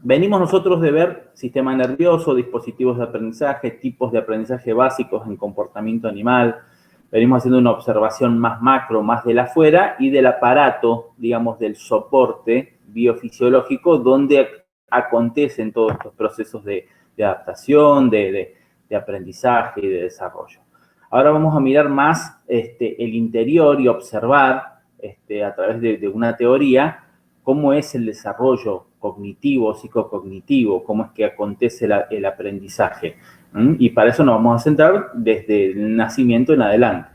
venimos nosotros de ver sistema nervioso, dispositivos de aprendizaje, tipos de aprendizaje básicos en comportamiento animal. Venimos haciendo una observación más macro, más de afuera y del aparato, digamos, del soporte biofisiológico donde acontecen todos estos procesos de adaptación, de aprendizaje y de desarrollo. Ahora vamos a mirar más el interior y observar a través de una teoría cómo es el desarrollo cognitivo, psicocognitivo, cómo es que acontece el aprendizaje. Y para eso nos vamos a centrar desde el nacimiento en adelante.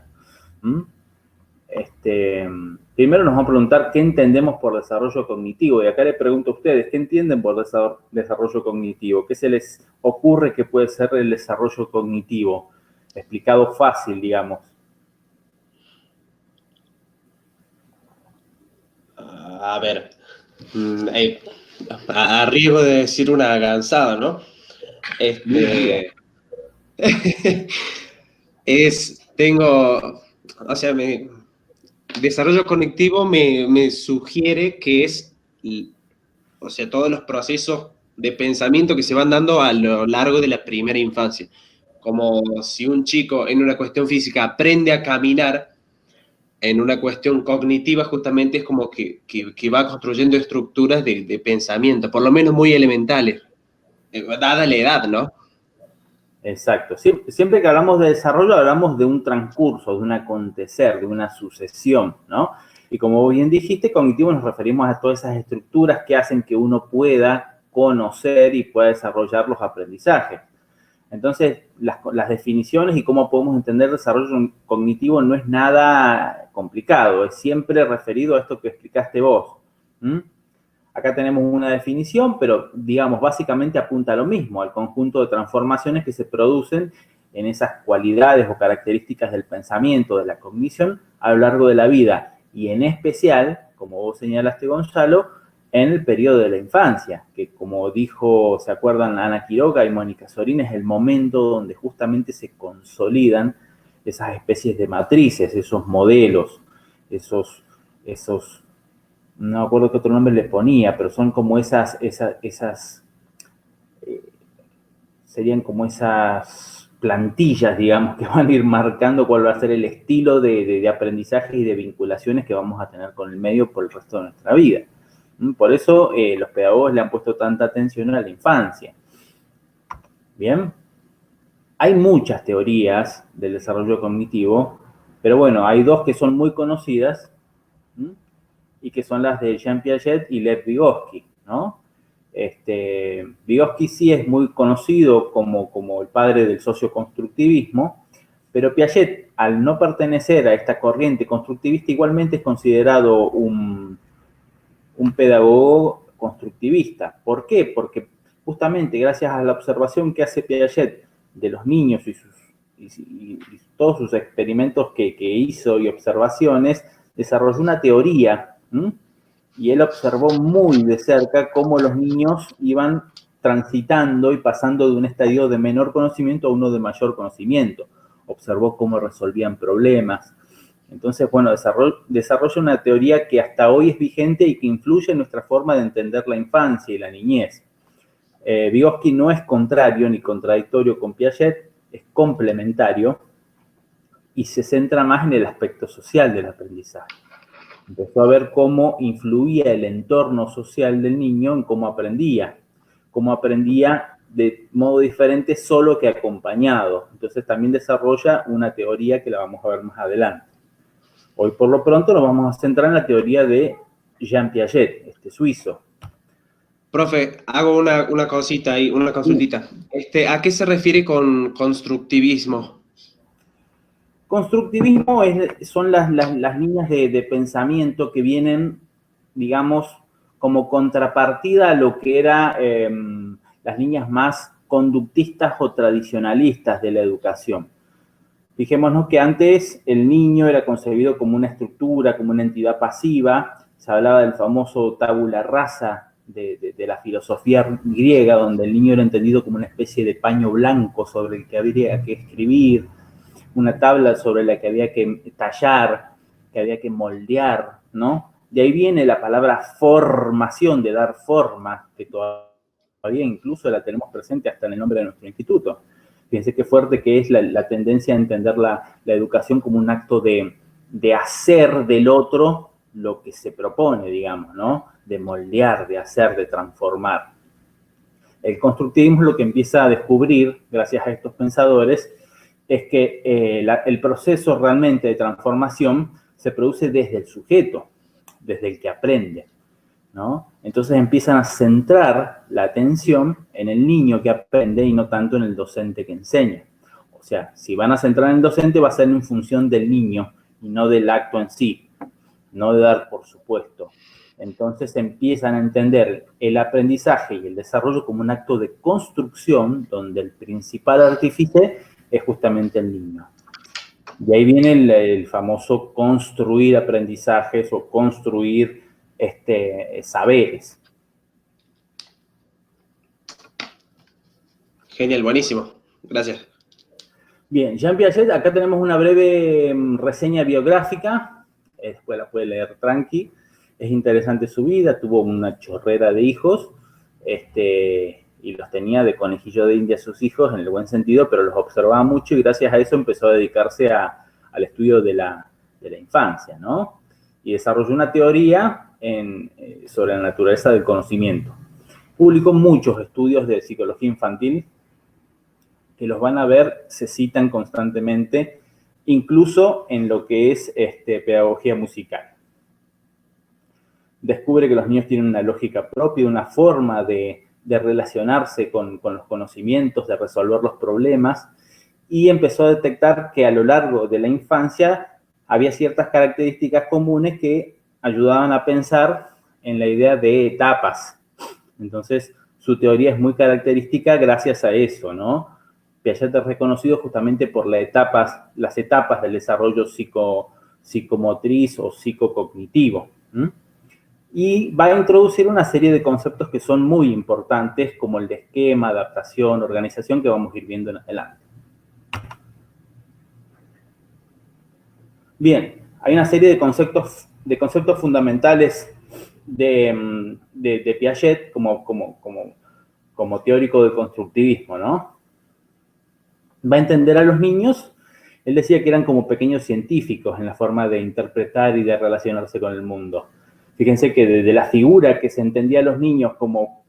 Primero nos vamos a preguntar qué entendemos por desarrollo cognitivo. Y acá les pregunto a ustedes, ¿qué entienden por desarrollo cognitivo? ¿Qué se les ocurre que puede ser el desarrollo cognitivo? Explicado fácil, digamos. A ver, a riesgo de decir una gansada, ¿no? Desarrollo cognitivo me sugiere que es, o sea, todos los procesos de pensamiento que se van dando a lo largo de la primera infancia. Como si un chico en una cuestión física aprende a caminar, en una cuestión cognitiva justamente es como que va construyendo estructuras de pensamiento, por lo menos muy elementales, dada la edad, ¿no? Exacto. Siempre que hablamos de desarrollo, hablamos de un transcurso, de un acontecer, de una sucesión, ¿no? Y como bien dijiste, cognitivo nos referimos a todas esas estructuras que hacen que uno pueda conocer y pueda desarrollar los aprendizajes. Entonces, las definiciones y cómo podemos entender desarrollo cognitivo no es nada complicado, es siempre referido a esto que explicaste vos. Acá tenemos una definición, pero digamos, básicamente apunta a lo mismo, al conjunto de transformaciones que se producen en esas cualidades o características del pensamiento, de la cognición, a lo largo de la vida. Y en especial, como vos señalaste, Gonzalo, en el periodo de la infancia, que como dijo, ¿se acuerdan? Ana Quiroga y Mónica Sorín, es el momento donde justamente se consolidan esas especies de matrices, esos modelos, esos no me acuerdo qué otro nombre le ponía, pero son como serían como esas plantillas, digamos, que van a ir marcando cuál va a ser el estilo de aprendizaje y de vinculaciones que vamos a tener con el medio por el resto de nuestra vida. Por eso los pedagogos le han puesto tanta atención a la infancia. Bien, hay muchas teorías del desarrollo cognitivo, pero bueno, hay dos que son muy conocidas y que son las de Jean Piaget y Lev Vygotsky, ¿no? Vygotsky sí es muy conocido como el padre del socioconstructivismo, pero Piaget, al no pertenecer a esta corriente constructivista, igualmente es considerado un pedagogo constructivista. ¿Por qué? Porque justamente gracias a la observación que hace Piaget de los niños y todos sus experimentos que hizo y observaciones, desarrolló una teoría, y él observó muy de cerca cómo los niños iban transitando y pasando de un estadio de menor conocimiento a uno de mayor conocimiento. Observó cómo resolvían problemas. Entonces, bueno, desarrolla una teoría que hasta hoy es vigente y que influye en nuestra forma de entender la infancia y la niñez. Vygotsky no es contrario ni contradictorio con Piaget, es complementario y se centra más en el aspecto social del aprendizaje. Empezó a ver cómo influía el entorno social del niño en cómo aprendía de modo diferente solo que acompañado. Entonces también desarrolla una teoría que la vamos a ver más adelante. Hoy por lo pronto nos vamos a centrar en la teoría de Jean Piaget, suizo. Profe, hago una cosita ahí, una consultita. ¿A qué se refiere con constructivismo? Constructivismo son las líneas de pensamiento que vienen, digamos, como contrapartida a lo que eran las líneas más conductistas o tradicionalistas de la educación. Fijémonos que antes el niño era concebido como una estructura, como una entidad pasiva. Se hablaba del famoso tabula rasa de la filosofía griega, donde el niño era entendido como una especie de paño blanco sobre el que habría que escribir, una tabla sobre la que había que tallar, que había que moldear, ¿no? De ahí viene la palabra formación, de dar forma, que todavía todavía incluso la tenemos presente hasta en el nombre de nuestro instituto. Fíjense qué fuerte que es la tendencia a entender la educación como un acto de hacer del otro lo que se propone, digamos, ¿no? De moldear, de hacer, de transformar. El constructivismo lo que empieza a descubrir, gracias a estos pensadores, es que el proceso realmente de transformación se produce desde el sujeto, desde el que aprende, ¿no? Entonces empiezan a centrar la atención en el niño que aprende y no tanto en el docente que enseña. O sea, si van a centrar en el docente va a ser en función del niño y no del acto en sí, no de dar por supuesto. Entonces empiezan a entender el aprendizaje y el desarrollo como un acto de construcción donde el principal artífice es justamente el niño. De ahí viene el famoso construir aprendizajes o construir saberes. Genial, buenísimo. Gracias. Bien, Jean Piaget, acá tenemos una breve reseña biográfica, después la puede leer tranqui. Es interesante su vida, tuvo una chorrera de hijos, y los tenía de conejillo de India sus hijos, en el buen sentido, pero los observaba mucho y gracias a eso empezó a dedicarse al estudio de la infancia, ¿no? Y desarrolló una teoría sobre la naturaleza del conocimiento. Publicó muchos estudios de psicología infantil, que los van a ver, se citan constantemente, incluso en lo que es pedagogía musical. Descubre que los niños tienen una lógica propia, una forma de relacionarse con los conocimientos, de resolver los problemas, y empezó a detectar que a lo largo de la infancia había ciertas características comunes que ayudaban a pensar en la idea de etapas. Entonces, su teoría es muy característica gracias a eso, ¿no? Piaget es reconocido justamente por las etapas del desarrollo psicomotriz o psicocognitivo. Y va a introducir una serie de conceptos que son muy importantes, como el de esquema, adaptación, organización, que vamos a ir viendo en adelante. Bien, hay una serie de conceptos fundamentales de Piaget como teórico del constructivismo, ¿no? Va a entender a los niños, él decía que eran como pequeños científicos en la forma de interpretar y de relacionarse con el mundo. Fíjense que desde la figura que se entendía a los niños como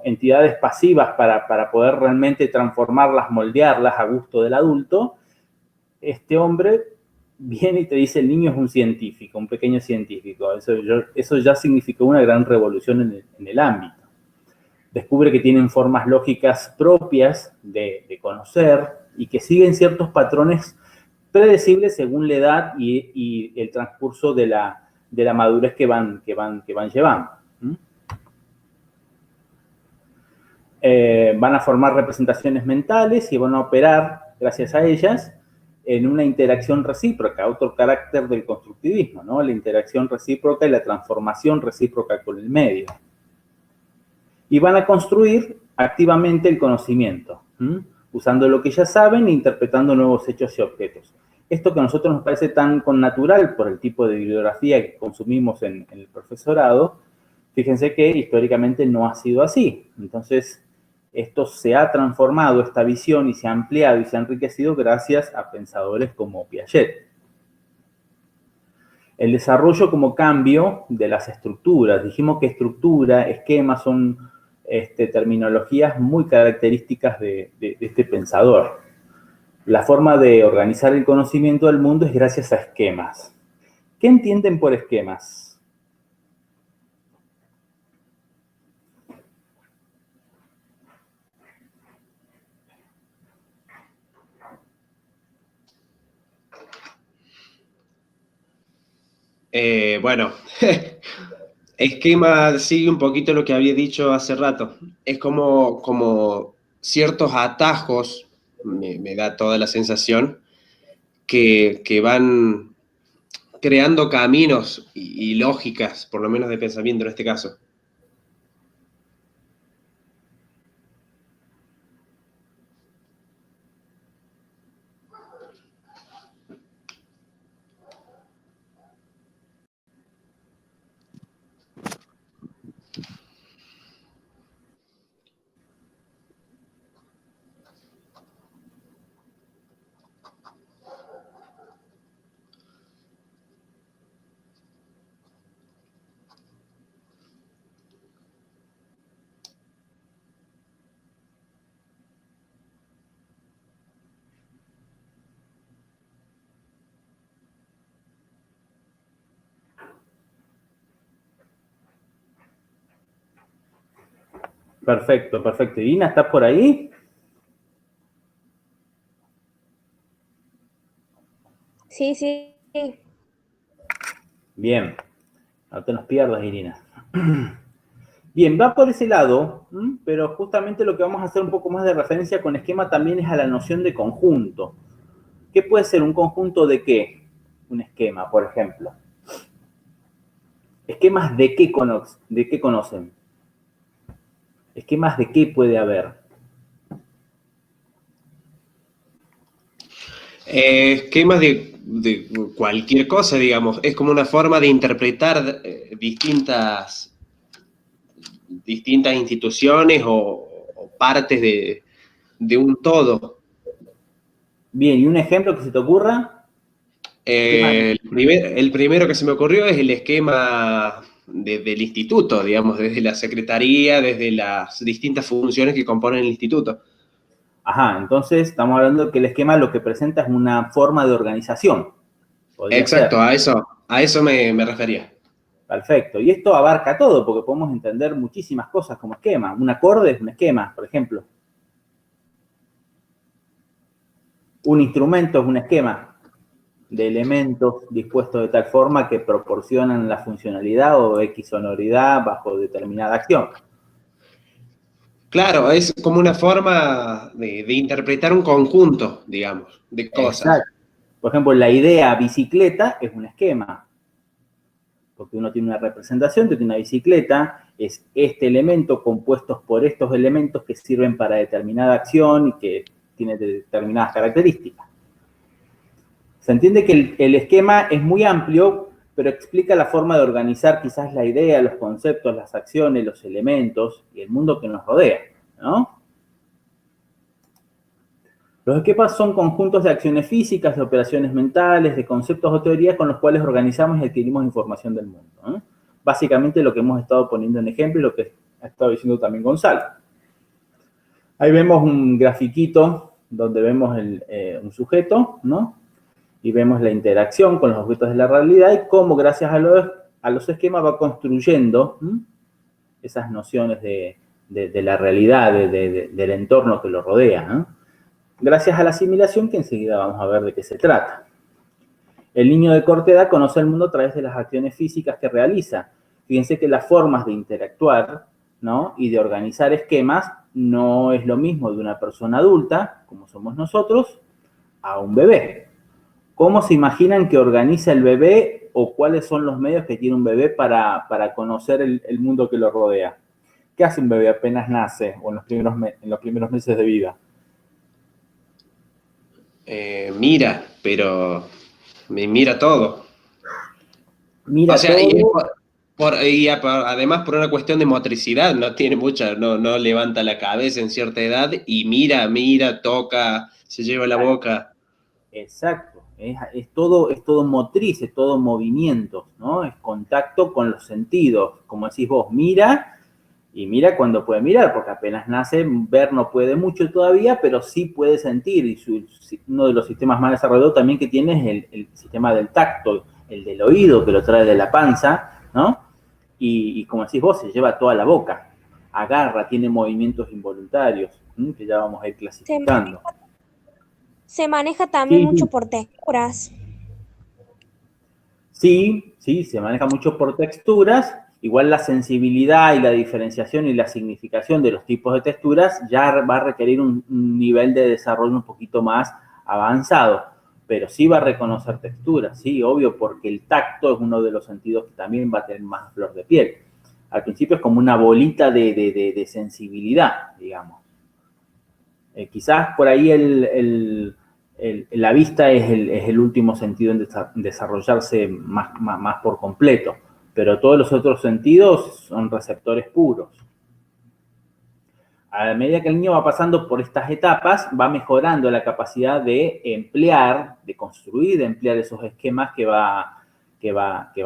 entidades pasivas para poder realmente transformarlas, moldearlas a gusto del adulto, este hombre viene y te dice el niño es un científico, un pequeño científico. Eso ya significó una gran revolución en el ámbito. Descubre que tienen formas lógicas propias de conocer y que siguen ciertos patrones predecibles según la edad y el transcurso de la madurez que van llevando. Van a formar representaciones mentales y van a operar, gracias a ellas, en una interacción recíproca, otro carácter del constructivismo, ¿no? La interacción recíproca y la transformación recíproca con el medio. Y van a construir activamente el conocimiento, usando lo que ya saben e interpretando nuevos hechos y objetos. Esto que a nosotros nos parece tan connatural por el tipo de bibliografía que consumimos en el profesorado, fíjense que históricamente no ha sido así. Entonces, esto se ha transformado, esta visión, y se ha ampliado y se ha enriquecido gracias a pensadores como Piaget. El desarrollo como cambio de las estructuras. Dijimos que estructura, esquema son terminologías muy características de este pensador. La forma de organizar el conocimiento del mundo es gracias a esquemas. ¿Qué entienden por esquemas? Bueno, esquema sigue un poquito lo que había dicho hace rato. Es como ciertos atajos, me da toda la sensación, que van creando caminos y lógicas, por lo menos de pensamiento en este caso. Perfecto, perfecto. Irina, ¿estás por ahí? Sí, sí. Bien, no te nos pierdas, Irina. Bien, va por ese lado, pero justamente lo que vamos a hacer un poco más de referencia con esquema también es a la noción de conjunto. ¿Qué puede ser un conjunto de qué? Un esquema, por ejemplo. ¿Esquemas de qué conocen? ¿Esquemas de qué puede haber? Esquemas de cualquier cosa, digamos. Es como una forma de interpretar distintas instituciones o partes de un todo. Bien, ¿y un ejemplo que se te ocurra? El primero que se me ocurrió es el esquema del instituto, digamos, desde la secretaría, desde las distintas funciones que componen el instituto. Ajá, entonces estamos hablando de que el esquema lo que presenta es una forma de organización. Podría ser. Exacto, a eso me refería. Perfecto. Y esto abarca todo, porque podemos entender muchísimas cosas como esquema. Un acorde es un esquema, por ejemplo. Un instrumento es un esquema de elementos dispuestos de tal forma que proporcionan la funcionalidad o X sonoridad bajo determinada acción. Claro, es como una forma de interpretar un conjunto, digamos, de cosas. Exacto. Por ejemplo, la idea bicicleta es un esquema, porque uno tiene una representación de que una bicicleta es este elemento compuestos por estos elementos que sirven para determinada acción y que tiene determinadas características. Se entiende que el esquema es muy amplio, pero explica la forma de organizar quizás la idea, los conceptos, las acciones, los elementos y el mundo que nos rodea, ¿no? Los esquemas son conjuntos de acciones físicas, de operaciones mentales, de conceptos o teorías con los cuales organizamos y adquirimos información del mundo, ¿no? Básicamente lo que hemos estado poniendo en ejemplo y lo que ha estado diciendo también Gonzalo. Ahí vemos un grafiquito donde vemos un sujeto, ¿no? Y vemos la interacción con los objetos de la realidad y cómo gracias a los esquemas va construyendo esas nociones de la realidad, del entorno que lo rodea, ¿no? Gracias a la asimilación que enseguida vamos a ver de qué se trata. El niño de corta edad conoce el mundo a través de las acciones físicas que realiza. Fíjense que las formas de interactuar, ¿no? Y de organizar esquemas no es lo mismo de una persona adulta, como somos nosotros, a un bebé. ¿Cómo se imaginan que organiza el bebé o cuáles son los medios que tiene un bebé para conocer el mundo que lo rodea? ¿Qué hace un bebé apenas nace o en los primeros meses de vida? Mira, pero me mira todo. O Mira sea, todo. además por una cuestión de motricidad, no tiene mucha, no levanta la cabeza en cierta edad y mira, toca, se lleva la boca. Exacto. Es todo motriz, es todo movimiento, ¿no? Es contacto con los sentidos. Como decís vos, mira y mira cuando puede mirar, porque apenas nace, ver no puede mucho todavía, pero sí puede sentir. Y uno de los sistemas más desarrollados también que tiene es el sistema del tacto, el del oído, que lo trae de la panza, ¿no? Y como decís vos, se lleva toda la boca. Agarra, tiene movimientos involuntarios, que ya vamos a ir clasificando. Se maneja también Sí, mucho por texturas. sí, sí, se maneja mucho por texturas. Igual la sensibilidad y la diferenciación y la significación de los tipos de texturas ya va a requerir un nivel de desarrollo un poquito más avanzado, pero sí va a reconocer texturas, sí, obvio, porque el tacto es uno de los sentidos que también va a tener más flor de piel. Al principio es como una bolita de sensibilidad, digamos. Quizás por ahí la vista es el último sentido en desarrollarse más por completo, pero todos los otros sentidos son receptores puros. A medida que el niño va pasando por estas etapas, va mejorando la capacidad de emplear, de construir, de emplear esos esquemas que va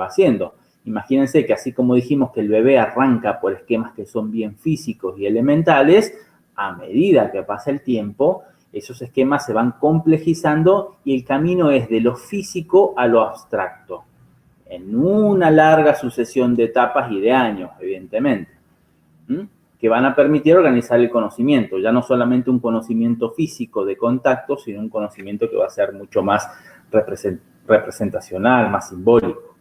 haciendo. Imagínense que así como dijimos que el bebé arranca por esquemas que son bien físicos y elementales, a medida que pasa el tiempo, esos esquemas se van complejizando y el camino es de lo físico a lo abstracto, en una larga sucesión de etapas y de años, evidentemente. que van a permitir organizar el conocimiento, ya no solamente un conocimiento físico de contacto, sino un conocimiento que va a ser mucho más representacional, más simbólico.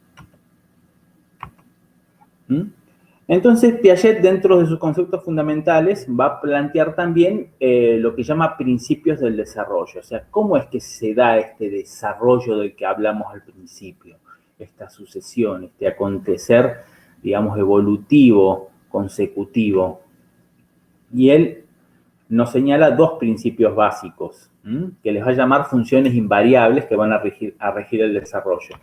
Entonces, Piaget, dentro de sus conceptos fundamentales, va a plantear también lo que llama principios del desarrollo. O sea, ¿cómo es que se da este desarrollo del que hablamos al principio? Esta sucesión, este acontecer, digamos, evolutivo, consecutivo. Y él nos señala dos principios básicos, que les va a llamar funciones invariables que van a regir el desarrollo.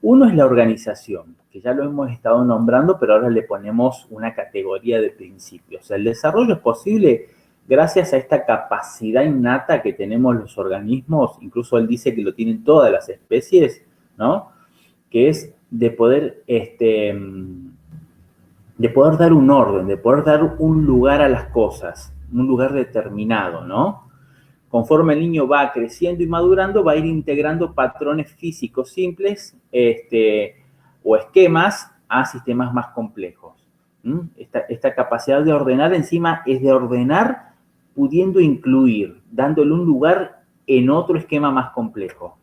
Uno es la organización, que ya lo hemos estado nombrando, pero ahora le ponemos una categoría de principios. O sea, el desarrollo es posible gracias a esta capacidad innata que tenemos los organismos, incluso él dice que lo tienen todas las especies, ¿no? Que es de poder dar un orden, de poder dar un lugar a las cosas, un lugar determinado, ¿no? Conforme el niño va creciendo y madurando, va a ir integrando patrones físicos simples o esquemas a sistemas más complejos. Esta capacidad de ordenar encima es de ordenar pudiendo incluir, dándole un lugar en otro esquema más complejo.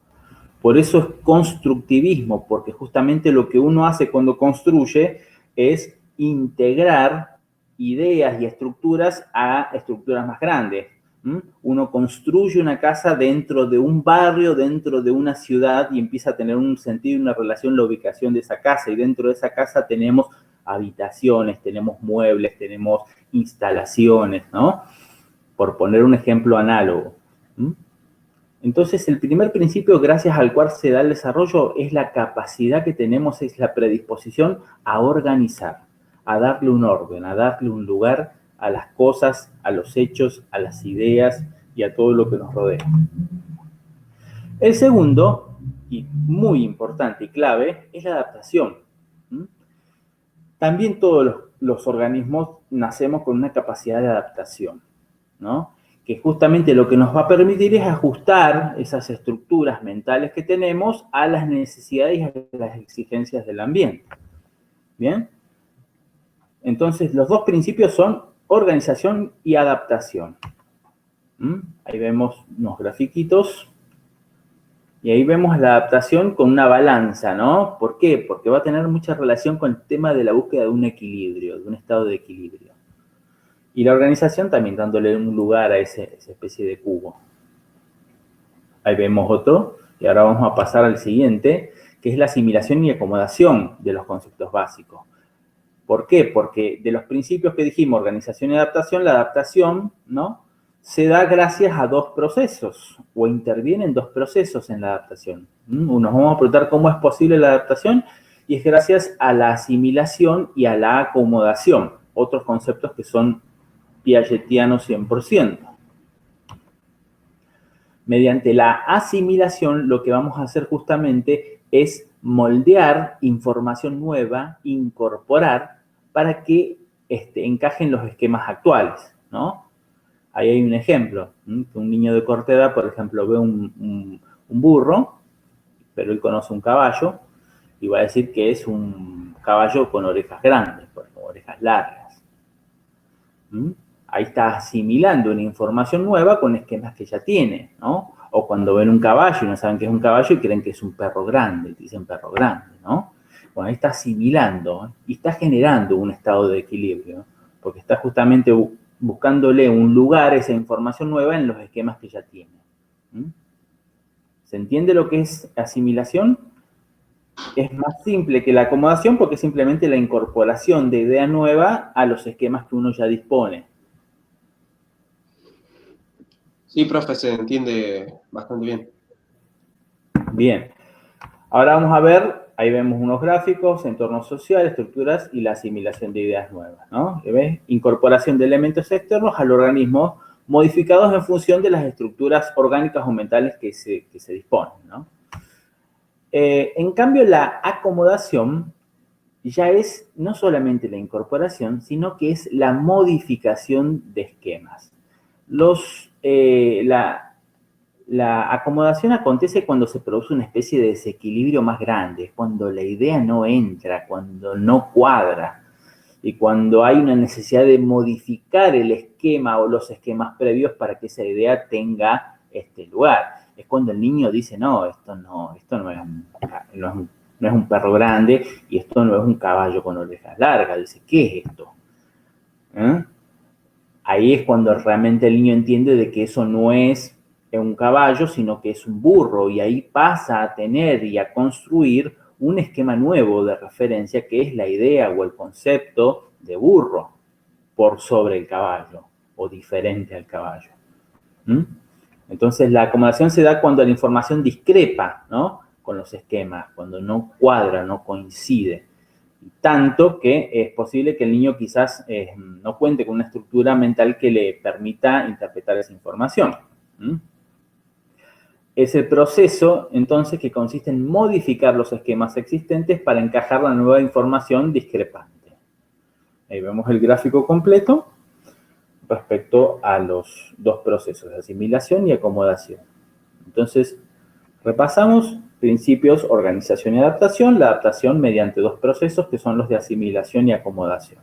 Por eso es constructivismo, porque justamente lo que uno hace cuando construye es integrar ideas y estructuras a estructuras más grandes. Uno construye una casa dentro de un barrio, dentro de una ciudad y empieza a tener un sentido y una relación la ubicación de esa casa. Y dentro de esa casa tenemos habitaciones, tenemos muebles, tenemos instalaciones, ¿no? Por poner un ejemplo análogo. Entonces, el primer principio gracias al cual se da el desarrollo es la capacidad que tenemos, es la predisposición a organizar, a darle un orden, a darle un lugar a las cosas, a los hechos, a las ideas y a todo lo que nos rodea. El segundo, y muy importante y clave, es la adaptación. También todos los organismos nacemos con una capacidad de adaptación, ¿no? Que justamente lo que nos va a permitir es ajustar esas estructuras mentales que tenemos a las necesidades y a las exigencias del ambiente. ¿Bien? Entonces, los dos principios son organización y adaptación. Ahí vemos unos grafiquitos. Y ahí vemos la adaptación con una balanza, ¿no? ¿Por qué? Porque va a tener mucha relación con el tema de la búsqueda de un equilibrio, de un estado de equilibrio. Y la organización también dándole un lugar a esa especie de cubo. Ahí vemos otro. Y ahora vamos a pasar al siguiente, que es la asimilación y acomodación de los conceptos básicos. ¿Por qué? Porque de los principios que dijimos, organización y adaptación, la adaptación, ¿no?, se da gracias a dos procesos, o intervienen dos procesos en la adaptación. Nos vamos a preguntar cómo es posible la adaptación, y es gracias a la asimilación y a la acomodación, otros conceptos que son piagetianos 100%. Mediante la asimilación, lo que vamos a hacer justamente es moldear información nueva, incorporar, para que encajen los esquemas actuales, ¿no? Ahí hay un ejemplo, que un niño de corta edad, por ejemplo, ve un burro, pero él conoce un caballo, y va a decir que es un caballo con orejas grandes, con orejas largas. Ahí está asimilando una información nueva con esquemas que ya tiene, ¿no? O cuando ven un caballo y no saben que es un caballo y creen que es un perro grande, dicen perro grande, ¿no? Bueno, ahí está asimilando y está generando un estado de equilibrio, porque está justamente buscándole un lugar a esa información nueva en los esquemas que ya tiene. ¿Se entiende lo que es asimilación? Es más simple que la acomodación porque es simplemente la incorporación de idea nueva a los esquemas que uno ya dispone. Sí, profe, se entiende bastante bien. Bien. Ahora vamos a ver, ahí vemos unos gráficos, entorno social, estructuras y la asimilación de ideas nuevas, ¿no? ¿Ves? Incorporación de elementos externos al organismo modificados en función de las estructuras orgánicas o mentales que se disponen, ¿no? En cambio, la acomodación ya es no solamente la incorporación, sino que es la modificación de esquemas. La acomodación acontece cuando se produce una especie de desequilibrio más grande, cuando la idea no entra, cuando no cuadra. y cuando hay una necesidad de modificar el esquema o los esquemas previos para que esa idea tenga lugar. Es cuando el niño dice, no, esto no es un perro grande y esto no es un caballo con orejas largas. Dice, ¿qué es esto? Ahí es cuando realmente el niño entiende de que eso no es un caballo, sino que es un burro, y ahí pasa a tener y a construir un esquema nuevo de referencia que es la idea o el concepto de burro por sobre el caballo o diferente al caballo. Entonces la acomodación se da cuando la información discrepa, ¿no?, con los esquemas, cuando no cuadra, no coincide. Tanto que es posible que el niño quizás no cuente con una estructura mental que le permita interpretar esa información. Es el proceso, entonces, que consiste en modificar los esquemas existentes para encajar la nueva información discrepante. Ahí vemos el gráfico completo respecto a los dos procesos, asimilación y acomodación. Entonces, repasamos principios, organización y adaptación, la adaptación mediante dos procesos que son los de asimilación y acomodación.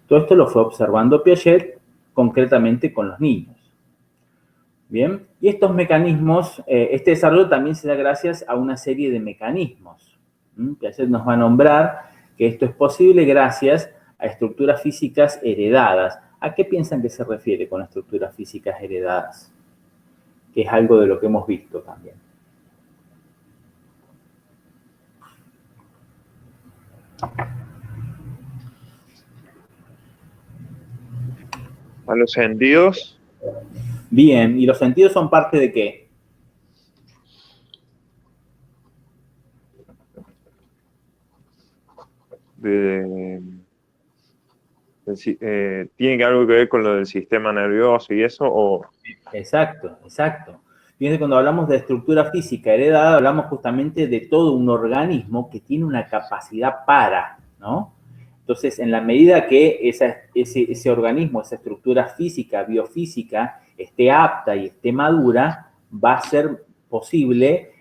Todo esto lo fue observando Piaget concretamente con los niños. Bien, y estos mecanismos, este desarrollo también se da gracias a una serie de mecanismos. Piaget nos va a nombrar que esto es posible gracias a estructuras físicas heredadas. ¿A qué piensan que se refiere con estructuras físicas heredadas? Que es algo de lo que hemos visto también. ¿A los sentidos? Bien, ¿y los sentidos son parte de qué? ¿Tiene algo que ver con lo del sistema nervioso y eso? ¿O? Exacto, exacto. Fíjense, cuando hablamos de estructura física heredada, hablamos justamente de todo un organismo que tiene una capacidad para, ¿no? Entonces, en la medida que ese organismo, esa estructura física, biofísica, esté apta y esté madura, va a ser posible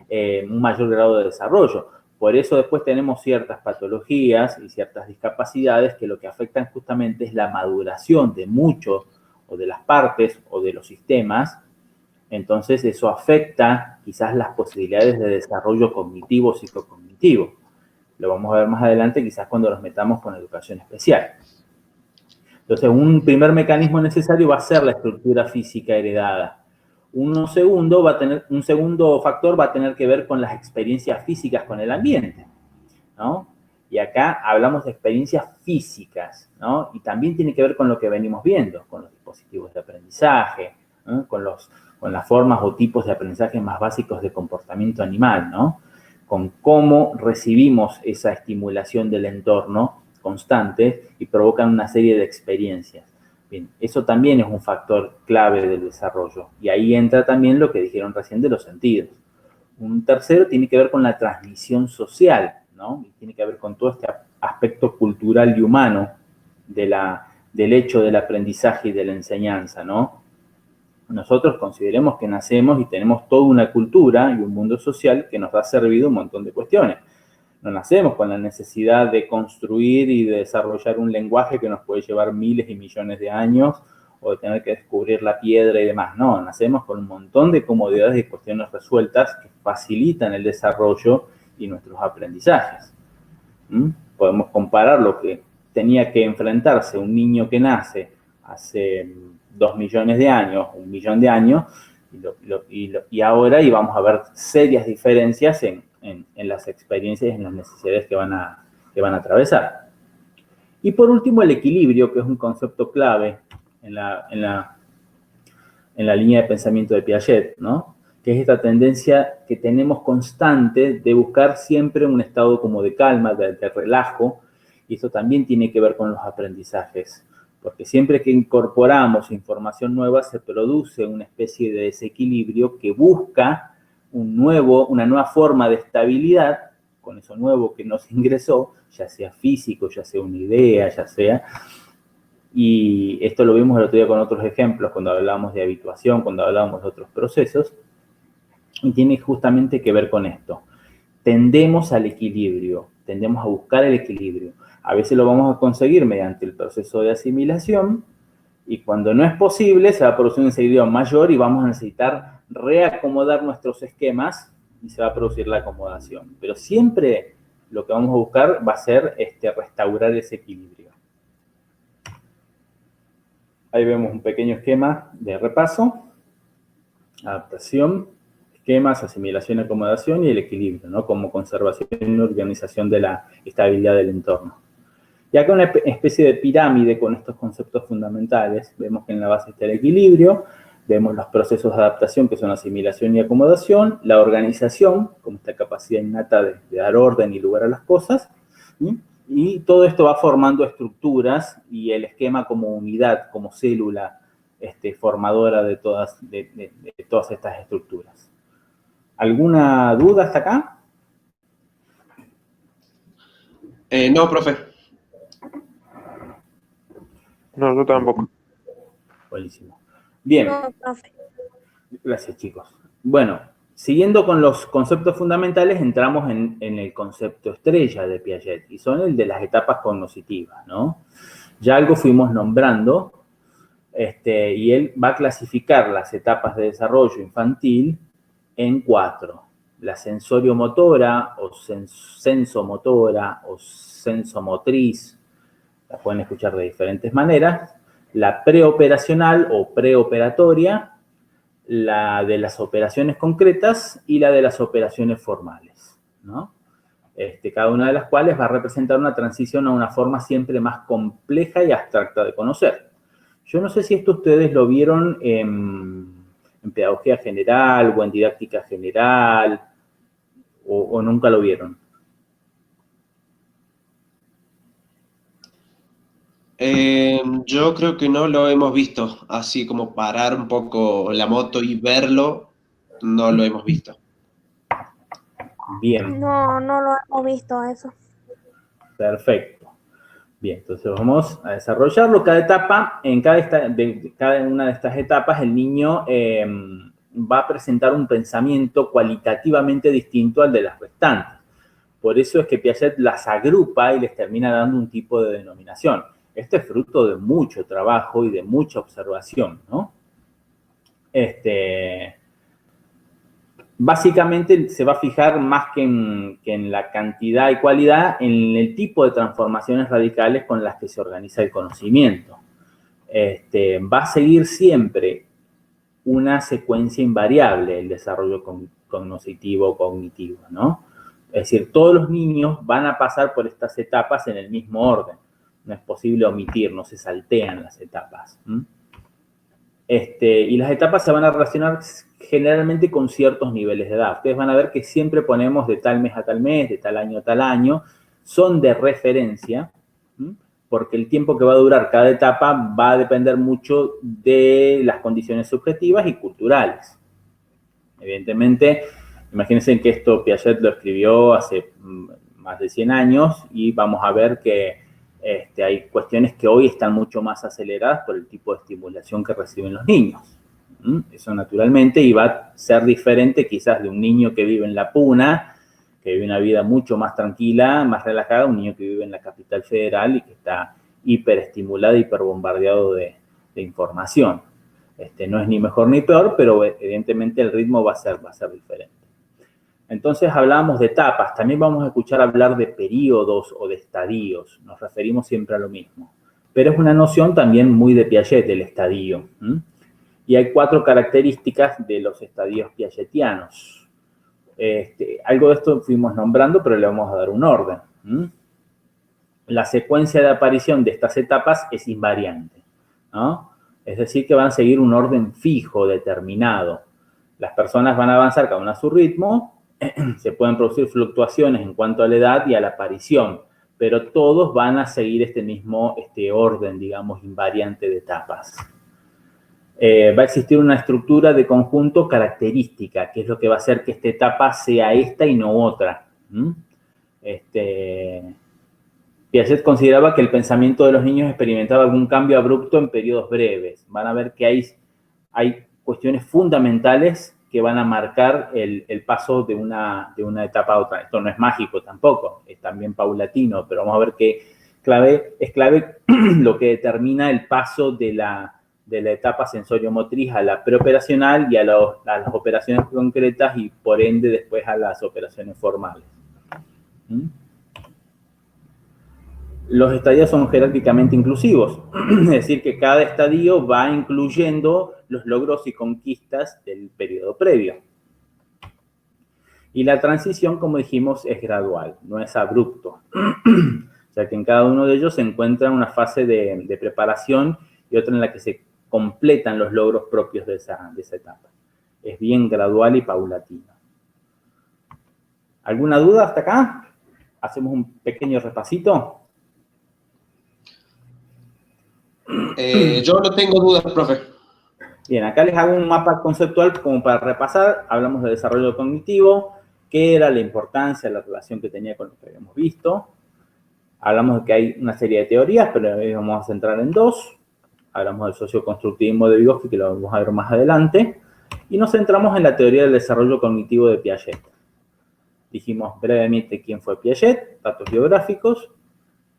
un mayor grado de desarrollo. Por eso después tenemos ciertas patologías y ciertas discapacidades que lo que afectan justamente es la maduración de muchos o de las partes o de los sistemas. Entonces eso afecta quizás las posibilidades de desarrollo cognitivo, psicocognitivo. Lo vamos a ver más adelante, quizás cuando nos metamos con educación especial. Entonces, un primer mecanismo necesario va a ser la estructura física heredada. Un segundo factor va a tener que ver con las experiencias físicas con el ambiente, ¿no? Y acá hablamos de experiencias físicas, ¿no? Y también tiene que ver con lo que venimos viendo, con los dispositivos de aprendizaje, ¿no?, con las formas o tipos de aprendizaje más básicos de comportamiento animal, ¿no?, con cómo recibimos esa estimulación del entorno constante y provocan una serie de experiencias. Bien, eso también es un factor clave del desarrollo. Y ahí entra también lo que dijeron recién de los sentidos. Un tercero tiene que ver con la transmisión social, ¿no? Y tiene que ver con todo este aspecto cultural y humano del hecho del aprendizaje y de la enseñanza, ¿no? Nosotros consideremos que nacemos y tenemos toda una cultura y un mundo social que nos ha servido un montón de cuestiones. No nacemos con la necesidad de construir y de desarrollar un lenguaje que nos puede llevar miles y millones de años o de tener que descubrir la piedra y demás. No, nacemos con un montón de comodidades y cuestiones resueltas que facilitan el desarrollo y nuestros aprendizajes. Podemos comparar lo que tenía que enfrentarse un niño que nace hace 2 millones de años, 1 millón de años, y ahora, y vamos a ver serias diferencias en las experiencias y en las necesidades que van a atravesar. Y por último, el equilibrio, que es un concepto clave en la línea de pensamiento de Piaget, ¿no?, que es esta tendencia que tenemos constante de buscar siempre un estado como de calma, de relajo, y esto también tiene que ver con los aprendizajes, porque siempre que incorporamos información nueva se produce una especie de desequilibrio que busca una nueva forma de estabilidad con eso nuevo que nos ingresó, ya sea físico, ya sea una idea, ya sea... Y esto lo vimos el otro día con otros ejemplos, cuando hablábamos de habituación, cuando hablábamos de otros procesos, y tiene justamente que ver con esto. Tendemos al equilibrio, tendemos a buscar el equilibrio. A veces lo vamos a conseguir mediante el proceso de asimilación, y cuando no es posible, se va a producir un desequilibrio mayor y vamos a necesitar reacomodar nuestros esquemas y se va a producir la acomodación. Pero siempre lo que vamos a buscar va a ser restaurar ese equilibrio. Ahí vemos un pequeño esquema de repaso. Adaptación, esquemas, asimilación, acomodación y el equilibrio, ¿no? Como conservación y organización de la estabilidad del entorno. Y acá una especie de pirámide con estos conceptos fundamentales. Vemos que en la base está el equilibrio, vemos los procesos de adaptación que son asimilación y acomodación, la organización, como esta capacidad innata de dar orden y lugar a las cosas, ¿sí? Y todo esto va formando estructuras y el esquema como unidad, como célula formadora de todas estas estructuras. ¿Alguna duda hasta acá? No, profe. No, yo tampoco. Buenísimo. Bien. No, profe. Gracias, chicos. Bueno, siguiendo con los conceptos fundamentales, entramos en el concepto estrella de Piaget, y son el de las etapas cognitivas, ¿no? Ya algo fuimos nombrando, y él va a clasificar las etapas de desarrollo infantil en 4. La sensoriomotora, o sensomotora, o sensomotriz, la pueden escuchar de diferentes maneras. La preoperacional o preoperatoria, la de las operaciones concretas y la de las operaciones formales, ¿no? Cada una de las cuales va a representar una transición a una forma siempre más compleja y abstracta de conocer. Yo no sé si esto ustedes lo vieron en pedagogía general o en didáctica general, o nunca lo vieron. Yo creo que no lo hemos visto, así como parar un poco la moto y verlo, no lo hemos visto. Bien. No lo hemos visto eso. Perfecto. Bien, entonces vamos a desarrollarlo. Cada etapa, en cada una de estas etapas, el niño va a presentar un pensamiento cualitativamente distinto al de las restantes. Por eso es que Piaget las agrupa y les termina dando un tipo de denominación. Esto es fruto de mucho trabajo y de mucha observación, ¿no? Básicamente se va a fijar más que en la cantidad y cualidad, en el tipo de transformaciones radicales con las que se organiza el conocimiento. Va a seguir siempre una secuencia invariable el desarrollo cognitivo, ¿no? Es decir, todos los niños van a pasar por estas etapas en el mismo orden. No es posible omitir, no se saltean las etapas. Y las etapas se van a relacionar generalmente con ciertos niveles de edad. Ustedes van a ver que siempre ponemos de tal mes a tal mes, de tal año a tal año. Son de referencia, porque el tiempo que va a durar cada etapa va a depender mucho de las condiciones subjetivas y culturales. Evidentemente, imagínense que esto Piaget lo escribió hace más de 100 años y vamos a ver que hay cuestiones que hoy están mucho más aceleradas por el tipo de estimulación que reciben los niños. Eso naturalmente iba a ser diferente quizás de un niño que vive en la puna, que vive una vida mucho más tranquila, más relajada, un niño que vive en la capital federal y que está hiperestimulado, hiperbombardeado de información. No es ni mejor ni peor, pero evidentemente el ritmo va a ser diferente. Entonces hablábamos de etapas, también vamos a escuchar hablar de periodos o de estadios, nos referimos siempre a lo mismo. Pero es una noción también muy de Piaget, el estadio. Y hay 4 características de los estadios piagetianos. Algo de esto fuimos nombrando, pero le vamos a dar un orden. La secuencia de aparición de estas etapas es invariante, ¿no? Es decir, que van a seguir un orden fijo, determinado. Las personas van a avanzar cada una a su ritmo, se pueden producir fluctuaciones en cuanto a la edad y a la aparición, pero todos van a seguir este mismo orden, digamos, invariante de etapas. Va a existir una estructura de conjunto característica, que es lo que va a hacer que esta etapa sea esta y no otra. Piaget consideraba que el pensamiento de los niños experimentaba algún cambio abrupto en periodos breves. Van a ver que hay cuestiones fundamentales que van a marcar el paso de una etapa a otra. Esto no es mágico tampoco, es también paulatino, pero vamos a ver que es clave lo que determina el paso de la etapa sensorio-motriz a la preoperacional y a las operaciones concretas y por ende después a las operaciones formales. ¿Mm? Los estadios son jerárquicamente inclusivos, es decir, que cada estadio va incluyendo los logros y conquistas del periodo previo. Y la transición, como dijimos, es gradual, no es abrupto. O sea que en cada uno de ellos se encuentra una fase de preparación y otra en la que se completan los logros propios de esa etapa. Es bien gradual y paulatino. ¿Alguna duda hasta acá? Hacemos un pequeño repasito. Yo no tengo dudas, profe. Bien, acá les hago un mapa conceptual como para repasar. Hablamos de desarrollo cognitivo, qué era la importancia, la relación que tenía con lo que habíamos visto. Hablamos de que hay una serie de teorías, pero hoy vamos a centrar en dos. Hablamos del socioconstructivismo de Vygotsky, que lo vamos a ver más adelante. Y nos centramos en la teoría del desarrollo cognitivo de Piaget. Dijimos brevemente quién fue Piaget, datos biográficos,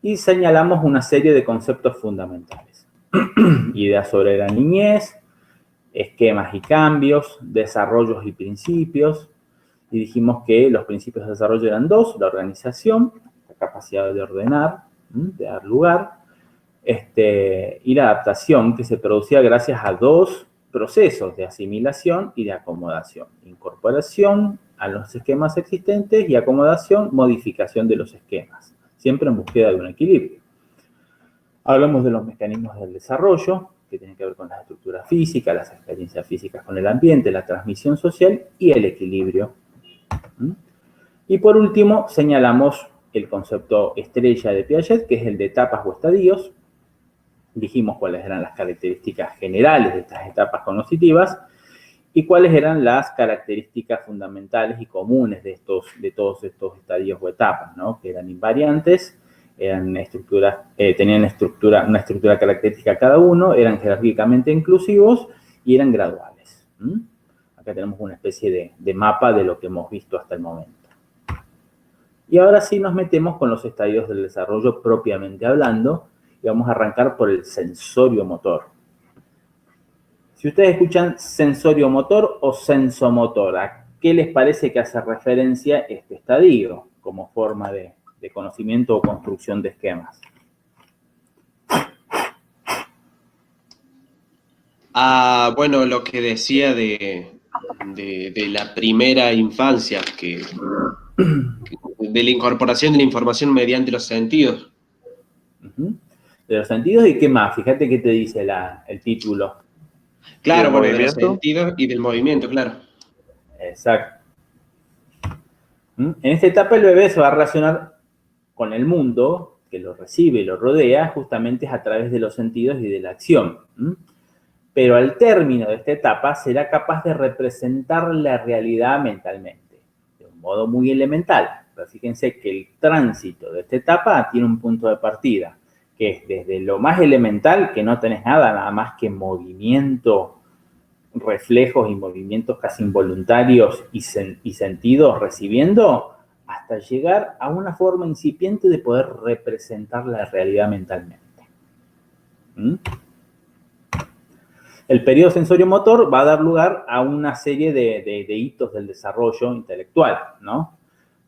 y señalamos una serie de conceptos fundamentales. Ideas sobre la niñez, esquemas y cambios, desarrollos y principios. Y dijimos que los principios de desarrollo eran dos: la organización, la capacidad de ordenar, de dar lugar, y la adaptación, que se producía gracias a dos procesos de asimilación y de acomodación. Incorporación a los esquemas existentes y acomodación, modificación de los esquemas, siempre en búsqueda de un equilibrio. Hablamos de los mecanismos del desarrollo, que tienen que ver con las estructuras físicas, las experiencias físicas con el ambiente, la transmisión social y el equilibrio. Y por último, señalamos el concepto estrella de Piaget, que es el de etapas o estadios. Dijimos cuáles eran las características generales de estas etapas cognitivas y cuáles eran las características fundamentales y comunes de todos estos estadios o etapas, ¿no? Que eran invariantes, eran estructuras, tenían una estructura característica cada uno, eran jerárquicamente inclusivos y eran graduales. Acá tenemos una especie de mapa de lo que hemos visto hasta el momento. Y ahora sí nos metemos con los estadios del desarrollo propiamente hablando, y vamos a arrancar por el sensorio motor. Si ustedes escuchan sensorio motor o sensomotor, ¿a qué les parece que hace referencia este estadio como forma de conocimiento o construcción de esquemas? Bueno, lo que decía de la primera infancia, de la incorporación de la información mediante los sentidos. De los sentidos y qué más, fíjate qué te dice el título. Claro, bueno, de los sentidos y del movimiento, claro. Exacto. En esta etapa el bebé se va a relacionar con el mundo que lo recibe y lo rodea justamente a través de los sentidos y de la acción. Pero al término de esta etapa será capaz de representar la realidad mentalmente, de un modo muy elemental. Pero fíjense que el tránsito de esta etapa tiene un punto de partida, que es desde lo más elemental, que no tenés nada más que movimiento, reflejos y movimientos casi involuntarios y sentidos recibiendo, hasta llegar a una forma incipiente de poder representar la realidad mentalmente. El periodo sensorio-motor va a dar lugar a una serie de hitos del desarrollo intelectual, ¿no?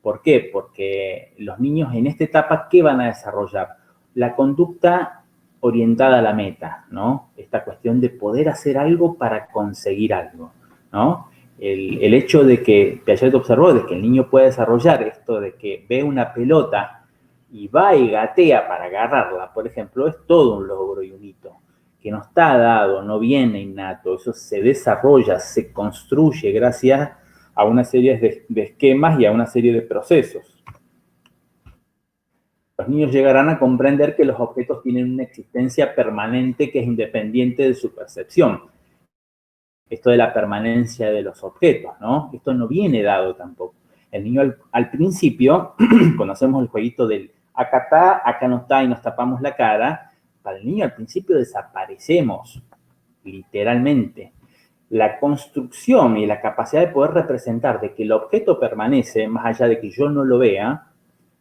¿Por qué? Porque los niños en esta etapa, ¿qué van a desarrollar? La conducta orientada a la meta, ¿no? Esta cuestión de poder hacer algo para conseguir algo, ¿no? El hecho de que Piaget observó de que el niño puede desarrollar esto de que ve una pelota y va y gatea para agarrarla, por ejemplo, es todo un logro y un hito, que no está dado, no viene innato, eso se desarrolla, se construye gracias a una serie de esquemas y a una serie de procesos. Los niños llegarán a comprender que los objetos tienen una existencia permanente que es independiente de su percepción. Esto de la permanencia de los objetos, ¿no? Esto no viene dado tampoco. El niño al principio, cuando hacemos el jueguito del acá está, acá no está y nos tapamos la cara, para el niño al principio desaparecemos, literalmente. la construcción y la capacidad de poder representar de que el objeto permanece, más allá de que yo no lo vea,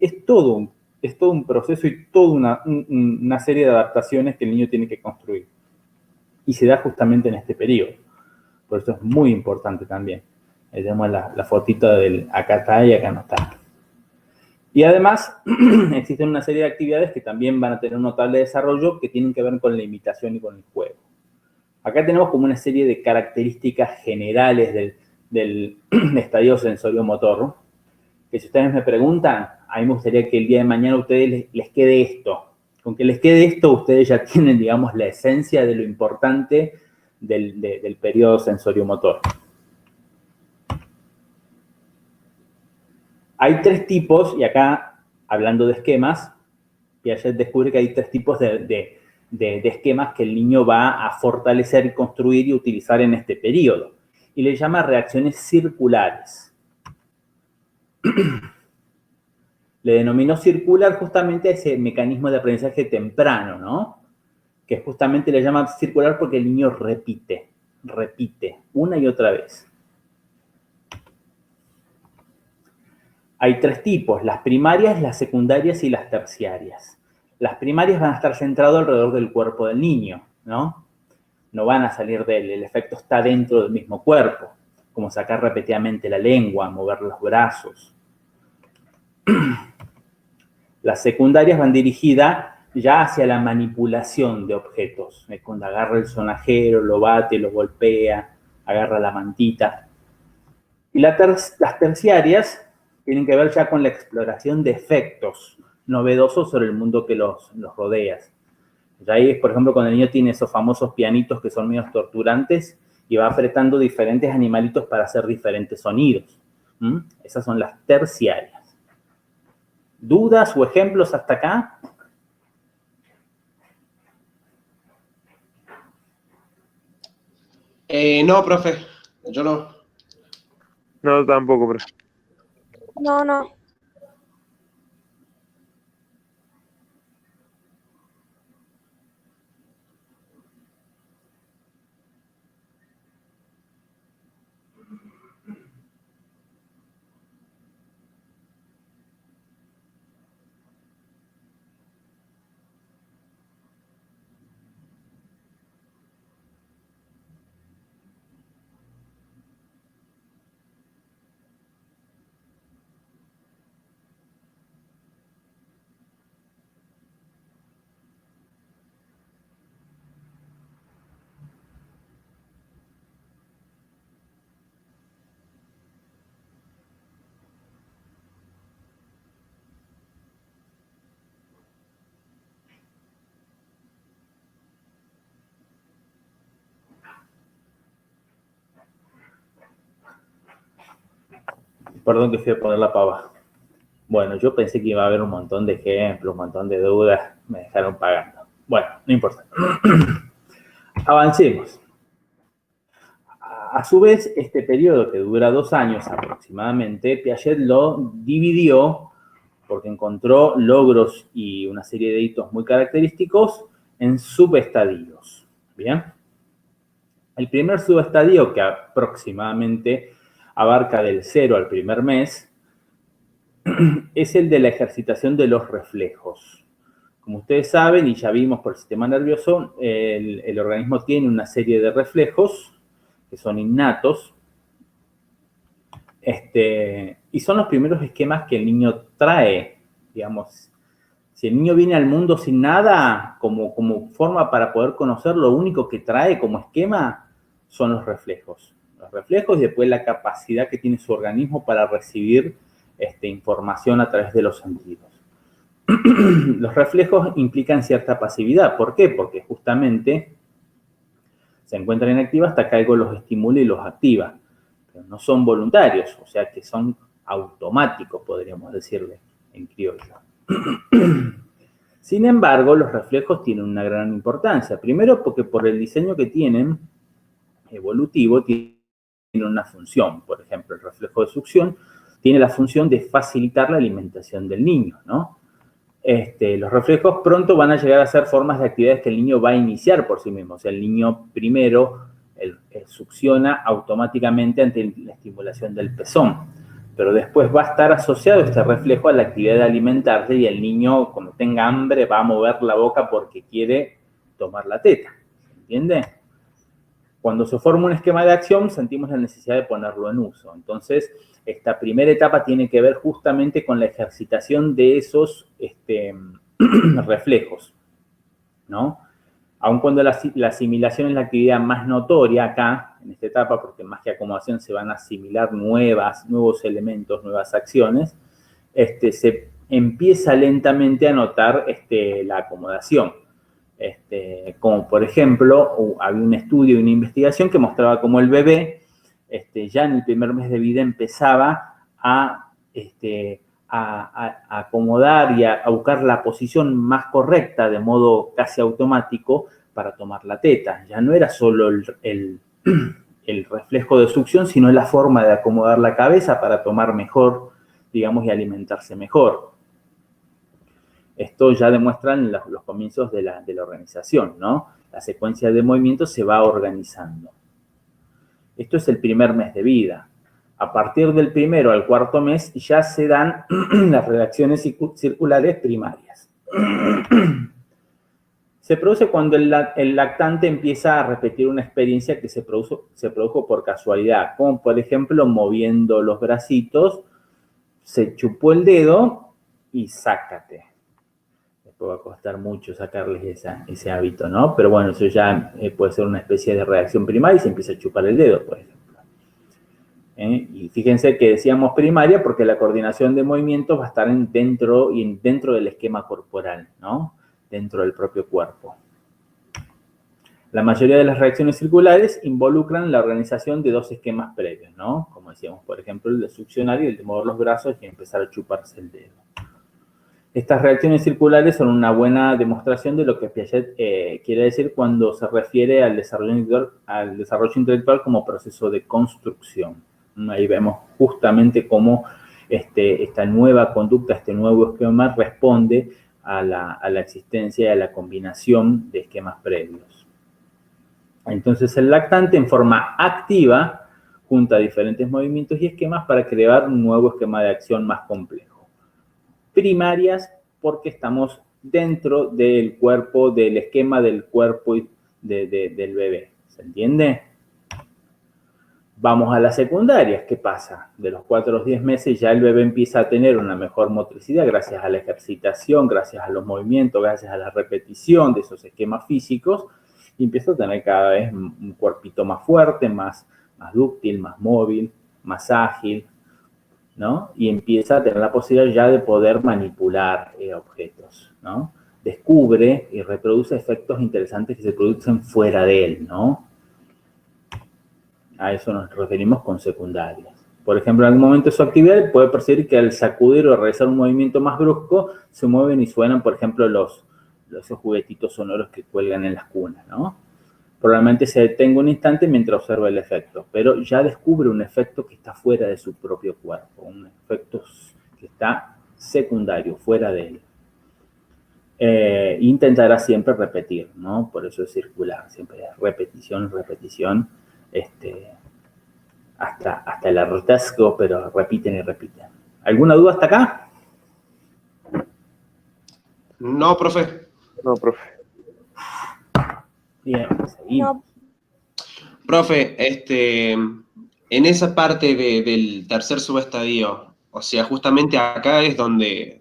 es todo un proceso y toda una serie de adaptaciones que el niño tiene que construir. Y se da justamente en este periodo. Por eso es muy importante también. Ahí tenemos la fotito del acá está y acá no está. Y además, existen una serie de actividades que también van a tener un notable desarrollo que tienen que ver con la imitación y con el juego. Acá tenemos como una serie de características generales del estadio sensorio-motor, que si ustedes me preguntan, a mí me gustaría que el día de mañana a ustedes les quede esto. Con que les quede esto, ustedes ya tienen, digamos, la esencia de lo importante del periodo sensorio-motor. Hay 3 tipos, y acá, hablando de esquemas, Piaget descubre que hay 3 tipos de esquemas que el niño va a fortalecer, construir y utilizar en este periodo. Y le llama reacciones circulares. Le denominó circular justamente a ese mecanismo de aprendizaje temprano, ¿no? Que justamente le llama circular porque el niño repite una y otra vez. Hay 3 tipos, las primarias, las secundarias y las terciarias. Las primarias van a estar centradas alrededor del cuerpo del niño, ¿no? No van a salir de él, el efecto está dentro del mismo cuerpo, como sacar repetidamente la lengua, mover los brazos. Las secundarias van dirigidas ya hacia la manipulación de objetos. Es cuando agarra el sonajero, lo bate, lo golpea, agarra la mantita. Y las terciarias tienen que ver ya con la exploración de efectos novedosos sobre el mundo que los rodea. Ya ahí es, por ejemplo, cuando el niño tiene esos famosos pianitos que son medios torturantes y va apretando diferentes animalitos para hacer diferentes sonidos. Esas son las terciarias. ¿Dudas o ejemplos hasta acá? No, profe, yo no. No, tampoco, profe. No, no. Perdón que fui a poner la pava. Bueno, yo pensé que iba a haber un montón de ejemplos, un montón de dudas. Me dejaron pagando. Bueno, no importa. Avancemos. A su vez, este periodo que dura 2 años aproximadamente, Piaget lo dividió porque encontró logros y una serie de hitos muy característicos en subestadios. ¿Bien? El primer subestadio, que aproximadamente abarca del 0 al primer mes, es el de la ejercitación de los reflejos. Como ustedes saben, y ya vimos por el sistema nervioso, el organismo tiene una serie de reflejos que son innatos, y son los primeros esquemas que el niño trae, digamos. Si el niño viene al mundo sin nada, como forma para poder conocer, lo único que trae como esquema son los reflejos. Los reflejos y después la capacidad que tiene su organismo para recibir información a través de los sentidos. Los reflejos implican cierta pasividad. ¿Por qué? Porque justamente se encuentran inactivas hasta que algo los estimula y los activa. Pero no son voluntarios, o sea que son automáticos, podríamos decirle en criollo. Sin embargo, los reflejos tienen una gran importancia. Primero porque por el diseño que tienen, evolutivo, tienen una función. Por ejemplo, el reflejo de succión tiene la función de facilitar la alimentación del niño, ¿no? Los reflejos pronto van a llegar a ser formas de actividades que el niño va a iniciar por sí mismo. O sea, el niño primero succiona automáticamente ante la estimulación del pezón. Pero después va a estar asociado este reflejo a la actividad de alimentarse y el niño, cuando tenga hambre, va a mover la boca porque quiere tomar la teta. ¿Entiende? Cuando se forma un esquema de acción, sentimos la necesidad de ponerlo en uso. Entonces, esta primera etapa tiene que ver justamente con la ejercitación de esos reflejos, ¿no? Aun cuando la asimilación es la actividad más notoria acá, en esta etapa, porque más que acomodación se van a asimilar nuevos elementos, nuevas acciones, se empieza lentamente a notar la acomodación. Como por ejemplo, había un estudio y una investigación que mostraba cómo el bebé ya en el primer mes de vida empezaba a acomodar y a buscar la posición más correcta de modo casi automático para tomar la teta. Ya no era solo el reflejo de succión, sino la forma de acomodar la cabeza para tomar mejor, digamos, y alimentarse mejor. Esto ya demuestran los comienzos de la organización, ¿no? La secuencia de movimientos se va organizando. Esto es el primer mes de vida. A partir del primero al cuarto mes ya se dan las reacciones circulares primarias. Se produce cuando el lactante empieza a repetir una experiencia que se produjo por casualidad, como por ejemplo moviendo los bracitos, se chupó el dedo y sácate. Después va a costar mucho sacarles ese hábito, ¿no? Pero bueno, eso ya puede ser una especie de reacción primaria y se empieza a chupar el dedo, por ejemplo. Y fíjense que decíamos primaria porque la coordinación de movimientos va a estar dentro del esquema corporal, ¿no? Dentro del propio cuerpo. La mayoría de las reacciones circulares involucran la organización de dos esquemas previos, ¿no? Como decíamos, por ejemplo, el de succionar y el de mover los brazos y empezar a chuparse el dedo. Estas reacciones circulares son una buena demostración de lo que Piaget quiere decir cuando se refiere al desarrollo intelectual como proceso de construcción. Ahí vemos justamente cómo esta nueva conducta, este nuevo esquema responde a la existencia y a la combinación de esquemas previos. Entonces el lactante en forma activa junta diferentes movimientos y esquemas para crear un nuevo esquema de acción más complejo. Primarias porque estamos dentro del cuerpo, del esquema del cuerpo del bebé. ¿Se entiende? Vamos a las secundarias. ¿Qué pasa? De los 4 a los 10 meses ya el bebé empieza a tener una mejor motricidad gracias a la ejercitación, gracias a los movimientos, gracias a la repetición de esos esquemas físicos y empieza a tener cada vez un cuerpito más fuerte, más dúctil, más móvil, más ágil, ¿no? Y empieza a tener la posibilidad ya de poder manipular objetos, ¿no? Descubre y reproduce efectos interesantes que se producen fuera de él, ¿no? A eso nos referimos con secundarias. Por ejemplo, en algún momento de su actividad puede percibir que al sacudir o realizar un movimiento más brusco se mueven y suenan, por ejemplo, esos juguetitos sonoros que cuelgan en las cunas, ¿no? Probablemente se detenga un instante mientras observa el efecto, pero ya descubre un efecto que está fuera de su propio cuerpo, un efecto que está secundario, fuera de él. Intentará siempre repetir, ¿no? Por eso es circular, siempre es repetición, hasta el hartazgo, pero repiten y repiten. ¿Alguna duda hasta acá? No, profe. No, profe. Bien, seguimos. No. Profe, en esa parte del tercer subestadio, o sea, justamente acá es donde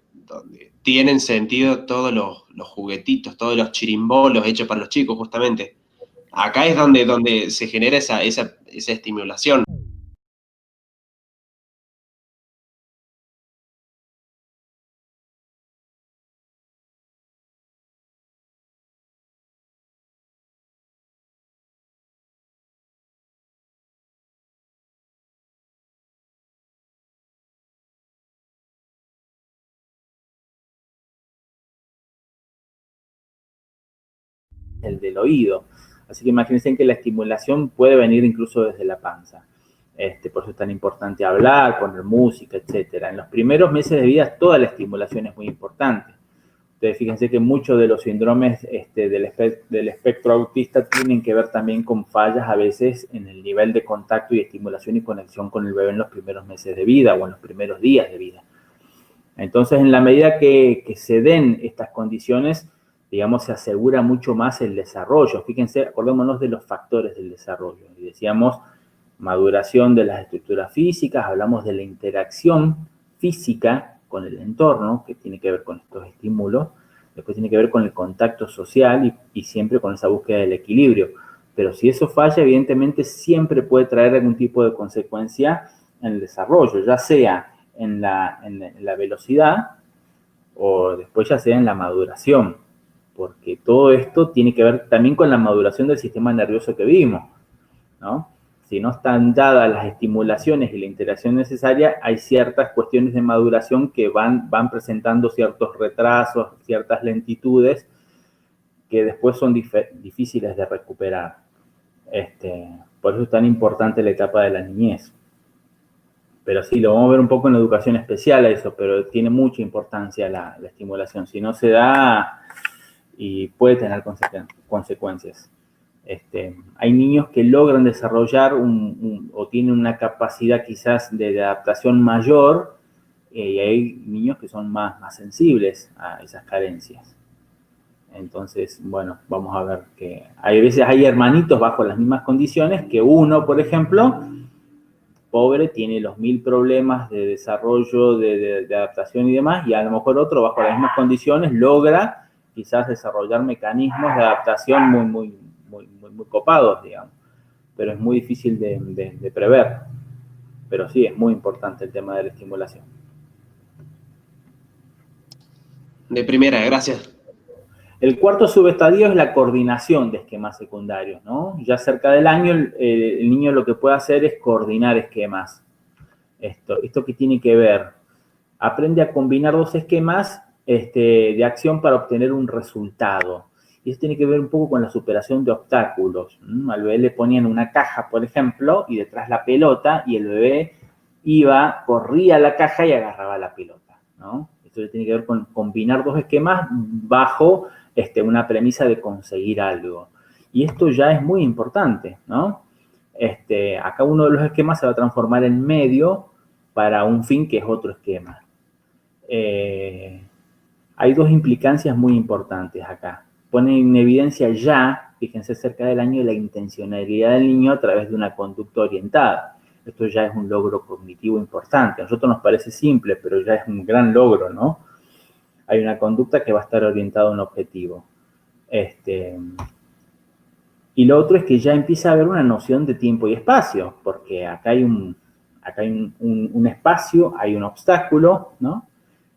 tienen sentido todos los juguetitos, todos los chirimbolos hechos para los chicos, justamente. Acá es donde se genera esa estimulación. El del oído. Así que imagínense que la estimulación puede venir incluso desde la panza. Por eso es tan importante hablar, poner música, etc. En los primeros meses de vida toda la estimulación es muy importante, Entonces, fíjense que muchos de los síndromes del espectro autista tienen que ver también con fallas a veces en el nivel de contacto y estimulación y conexión con el bebé en los primeros meses de vida o en los primeros días de vida. Entonces, en la medida que se den estas condiciones, digamos, se asegura mucho más el desarrollo. Fíjense, acordémonos de los factores del desarrollo. Y decíamos, maduración de las estructuras físicas, hablamos de la interacción física con el entorno, que tiene que ver con estos estímulos, después tiene que ver con el contacto social y siempre con esa búsqueda del equilibrio. Pero si eso falla, evidentemente siempre puede traer algún tipo de consecuencia en el desarrollo, ya sea en la velocidad o después ya sea en la maduración, porque todo esto tiene que ver también con la maduración del sistema nervioso que vimos, ¿no? Si no están dadas las estimulaciones y la interacción necesaria, hay ciertas cuestiones de maduración que van presentando ciertos retrasos, ciertas lentitudes que después son difíciles de recuperar. Por eso es tan importante la etapa de la niñez. Pero sí, lo vamos a ver un poco en la educación especial a eso, pero tiene mucha importancia la estimulación. Si no se da, y puede tener consecuencias. Hay niños que logran desarrollar o tienen una capacidad quizás de adaptación mayor, y hay niños que son más sensibles a esas carencias. Entonces, bueno, vamos a ver que hay veces hay hermanitos bajo las mismas condiciones que uno, por ejemplo, pobre, tiene los 1000 problemas de desarrollo, de adaptación y demás, y a lo mejor otro bajo las mismas condiciones logra quizás desarrollar mecanismos de adaptación muy copados, digamos. Pero es muy difícil de prever. Pero sí, es muy importante el tema de la estimulación. De primera, gracias. El cuarto subestadio es la coordinación de esquemas secundarios, ¿no? Ya cerca del año, el niño lo que puede hacer es coordinar esquemas. ¿Esto qué tiene que ver? Aprende a combinar dos esquemas de acción para obtener un resultado. Y eso tiene que ver un poco con la superación de obstáculos. Al bebé le ponían una caja, por ejemplo, y detrás la pelota, y el bebé corría a la caja y agarraba la pelota, ¿no? Esto tiene que ver con combinar dos esquemas bajo una premisa de conseguir algo. Y esto ya es muy importante, ¿no? Acá uno de los esquemas se va a transformar en medio para un fin que es otro esquema. Hay dos implicancias muy importantes acá. Pone en evidencia ya, fíjense, cerca del año, la intencionalidad del niño a través de una conducta orientada. Esto ya es un logro cognitivo importante. A nosotros nos parece simple, pero ya es un gran logro, ¿no? Hay una conducta que va a estar orientada a un objetivo. Y lo otro es que ya empieza a haber una noción de tiempo y espacio, porque acá hay un espacio, hay un obstáculo, ¿no?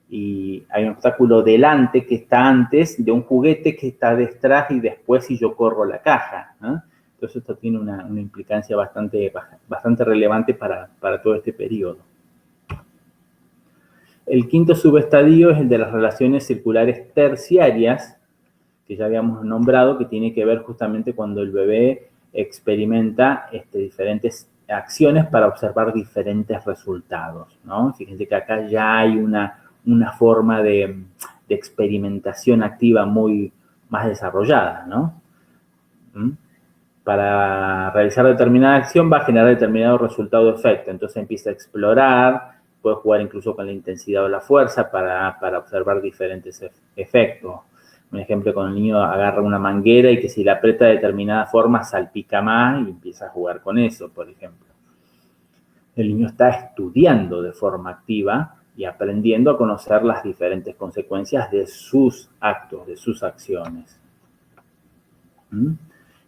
Y hay un obstáculo delante que está antes de un juguete que está detrás y después si yo corro la caja, ¿no? Entonces esto tiene una implicancia bastante relevante para todo este periodo. El quinto subestadio es el de las relaciones circulares terciarias, que ya habíamos nombrado, que tiene que ver justamente cuando el bebé experimenta diferentes acciones para observar diferentes resultados, ¿no? Fíjense que acá ya hay una forma de experimentación activa más desarrollada, ¿no? Para realizar determinada acción va a generar determinado resultado o efecto. Entonces empieza a explorar, puede jugar incluso con la intensidad o la fuerza para observar diferentes efectos. Un ejemplo, con el niño agarra una manguera y que si la aprieta de determinada forma salpica más y empieza a jugar con eso, por ejemplo. El niño está estudiando de forma activa y aprendiendo a conocer las diferentes consecuencias de sus actos, de sus acciones.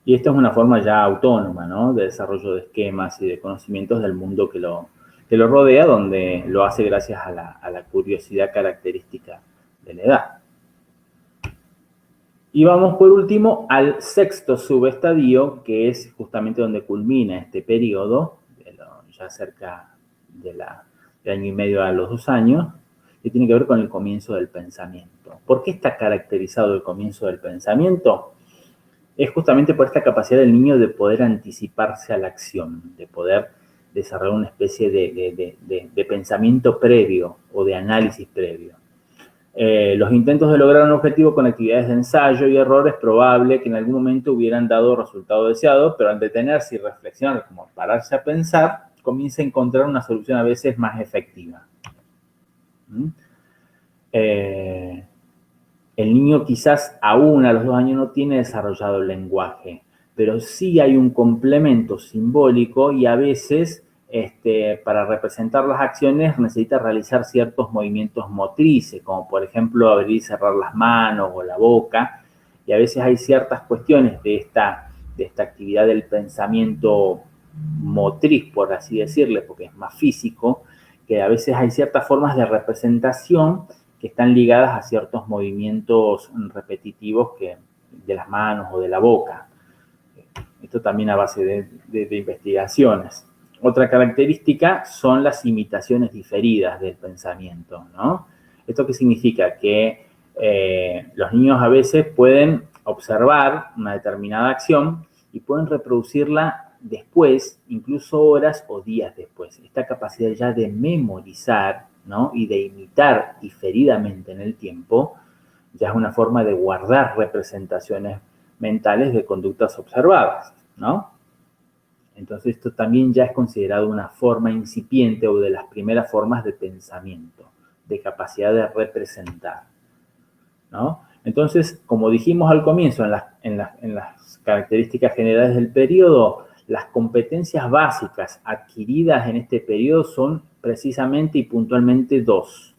Y esta es una forma ya autónoma, ¿no?, de desarrollo de esquemas y de conocimientos del mundo que lo rodea, donde lo hace gracias a la curiosidad característica de la edad. Y vamos por último al sexto subestadio, que es justamente donde culmina este periodo, ya cerca del año y medio a los 2 años, que tiene que ver con el comienzo del pensamiento. ¿Por qué está caracterizado el comienzo del pensamiento? Es justamente por esta capacidad del niño de poder anticiparse a la acción, de poder desarrollar una especie de pensamiento previo o de análisis previo. Los intentos de lograr un objetivo con actividades de ensayo y error es probable que en algún momento hubieran dado resultado deseado, pero al detenerse y reflexionar, como pararse a pensar, comienza a encontrar una solución a veces más efectiva. El niño quizás aún a los 2 años no tiene desarrollado el lenguaje, pero sí hay un complemento simbólico y a veces para representar las acciones necesita realizar ciertos movimientos motrices, como por ejemplo abrir y cerrar las manos o la boca, y a veces hay ciertas cuestiones de esta actividad del pensamiento motriz, por así decirle, porque es más físico, que a veces hay ciertas formas de representación que están ligadas a ciertos movimientos repetitivos de las manos o de la boca. Esto también a base de investigaciones. Otra característica son las imitaciones diferidas del pensamiento, ¿no? ¿Esto qué significa? Que los niños a veces pueden observar una determinada acción y pueden reproducirla después, incluso horas o días después. Esta capacidad ya de memorizar, ¿no? Y de imitar diferidamente en el tiempo, ya es una forma de guardar representaciones mentales de conductas observadas, ¿no? Entonces esto también ya es considerado una forma incipiente o de las primeras formas de pensamiento, de capacidad de representar, ¿no? Entonces, como dijimos al comienzo, en las características generales del periodo, las competencias básicas adquiridas en este periodo son precisamente y puntualmente 2.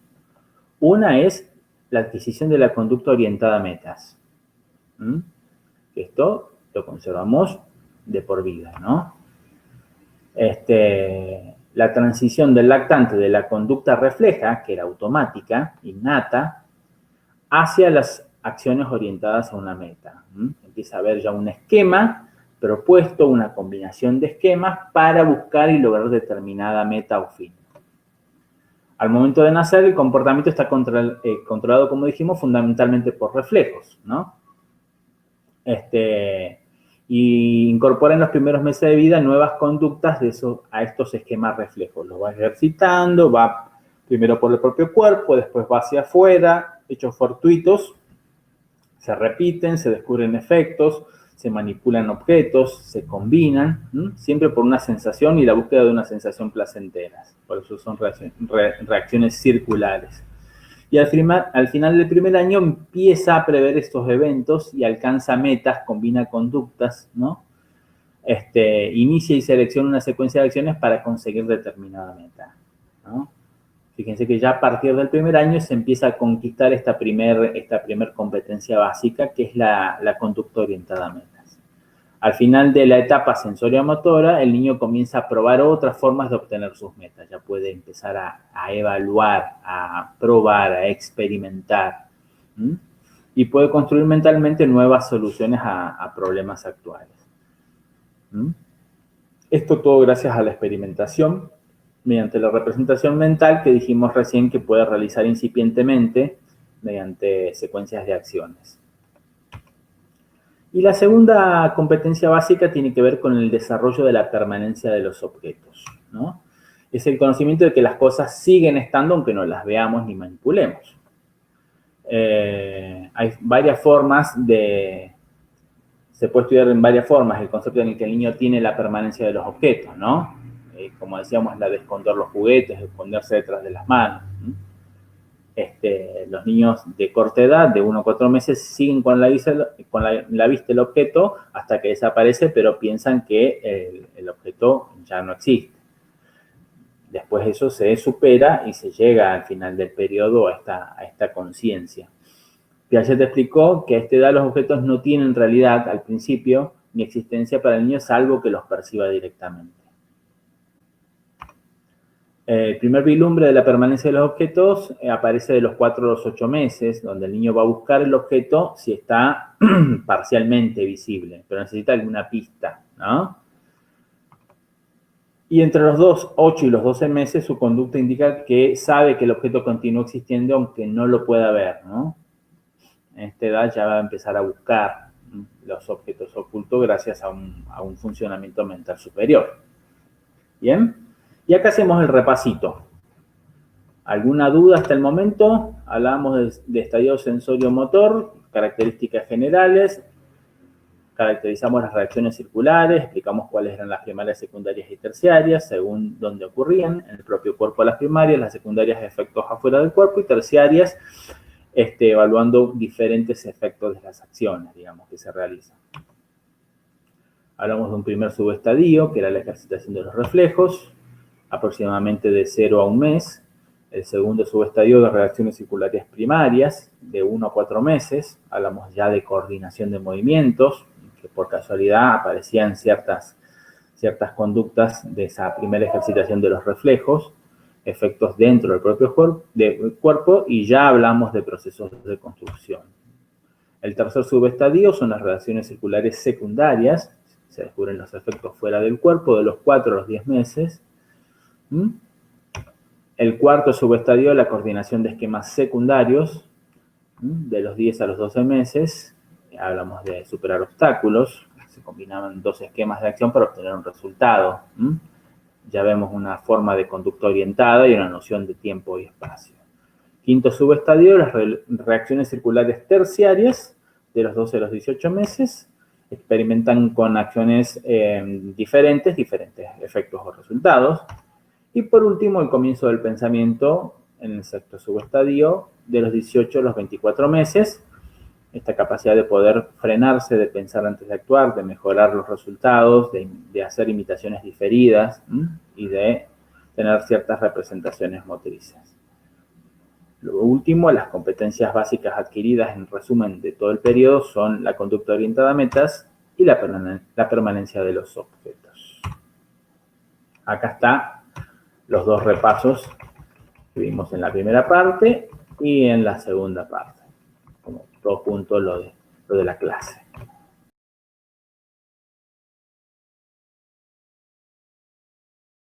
Una es la adquisición de la conducta orientada a metas. Esto lo conservamos de por vida, ¿no? La transición del lactante de la conducta refleja, que era automática, innata, hacia las acciones orientadas a una meta. Empieza a haber ya un esquema propuesto, una combinación de esquemas para buscar y lograr determinada meta o fin. Al momento de nacer, el comportamiento está controlado, como dijimos, fundamentalmente por reflejos, ¿no? Y incorpora en los primeros meses de vida nuevas conductas a estos esquemas reflejos. Los va ejercitando, va primero por el propio cuerpo, después va hacia afuera, hechos fortuitos, se repiten, se descubren efectos, se manipulan objetos, se combinan, siempre por una sensación y la búsqueda de una sensación placentera. Por eso son reacciones circulares. Y al final del primer año empieza a prever estos eventos y alcanza metas, combina conductas, ¿no? Inicia y selecciona una secuencia de acciones para conseguir determinada meta, ¿no? Fíjense que ya a partir del primer año se empieza a conquistar esta primer competencia básica, que es la conducta orientada a metas. Al final de la etapa sensorio-motora, el niño comienza a probar otras formas de obtener sus metas. Ya puede empezar a evaluar, a probar, a experimentar. Y puede construir mentalmente nuevas soluciones a problemas actuales. Esto todo gracias a la experimentación, mediante la representación mental que dijimos recién que puede realizar incipientemente mediante secuencias de acciones. Y la segunda competencia básica tiene que ver con el desarrollo de la permanencia de los objetos, ¿no? Es el conocimiento de que las cosas siguen estando aunque no las veamos ni manipulemos. Hay varias formas se puede estudiar en varias formas el concepto en el que el niño tiene la permanencia de los objetos, ¿no? Como decíamos, la de esconder los juguetes, de esconderse detrás de las manos. Los niños de corta edad, de 1 a 4 meses, siguen con la vista el objeto hasta que desaparece, pero piensan que el objeto ya no existe. Después eso se supera y se llega al final del periodo a esta conciencia. Piaget explicó que a esta edad los objetos no tienen realidad al principio ni existencia para el niño, salvo que los perciba directamente. El primer vislumbre de la permanencia de los objetos aparece de los 4 a los 8 meses, donde el niño va a buscar el objeto si está parcialmente visible, pero necesita alguna pista, ¿no? Y entre los 8 y los 12 meses su conducta indica que sabe que el objeto continúa existiendo aunque no lo pueda ver, ¿no? En esta edad ya va a empezar a buscar los objetos ocultos gracias a un funcionamiento mental superior. ¿Bien? Y acá hacemos el repasito. ¿Alguna duda hasta el momento? Hablamos de estadio sensorio-motor, características generales, caracterizamos las reacciones circulares, explicamos cuáles eran las primarias, secundarias y terciarias, según dónde ocurrían, en el propio cuerpo las primarias, las secundarias efectos afuera del cuerpo y terciarias evaluando diferentes efectos de las acciones, digamos, que se realizan. Hablamos de un primer subestadio, que era la ejercitación de los reflejos, aproximadamente de 0 a 1 mes. El segundo subestadio de reacciones circulares primarias, de 1 a 4 meses. Hablamos ya de coordinación de movimientos, que por casualidad aparecían ciertas conductas de esa primera ejercitación de los reflejos, efectos dentro del propio cuerpo, y ya hablamos de procesos de construcción. El tercer subestadio son las reacciones circulares secundarias, se descubren los efectos fuera del cuerpo de los 4 a los 10 meses. El cuarto subestadio, la coordinación de esquemas secundarios, de los 10 a los 12 meses, hablamos de superar obstáculos, se combinaban 2 esquemas de acción para obtener un resultado. Ya vemos una forma de conducta orientada y una noción de tiempo y espacio. Quinto subestadio, las reacciones circulares terciarias, de los 12 a los 18 meses, experimentan con acciones diferentes efectos o resultados. Y por último, el comienzo del pensamiento en el sexto subestadio, de los 18 a los 24 meses, esta capacidad de poder frenarse, de pensar antes de actuar, de mejorar los resultados, de hacer imitaciones diferidas y de tener ciertas representaciones motrices. Lo último, las competencias básicas adquiridas en resumen de todo el periodo son la conducta orientada a metas y la permanencia de los objetos. Acá está los 2 repasos que vimos en la primera parte y en la segunda parte. Como todo junto lo de la clase.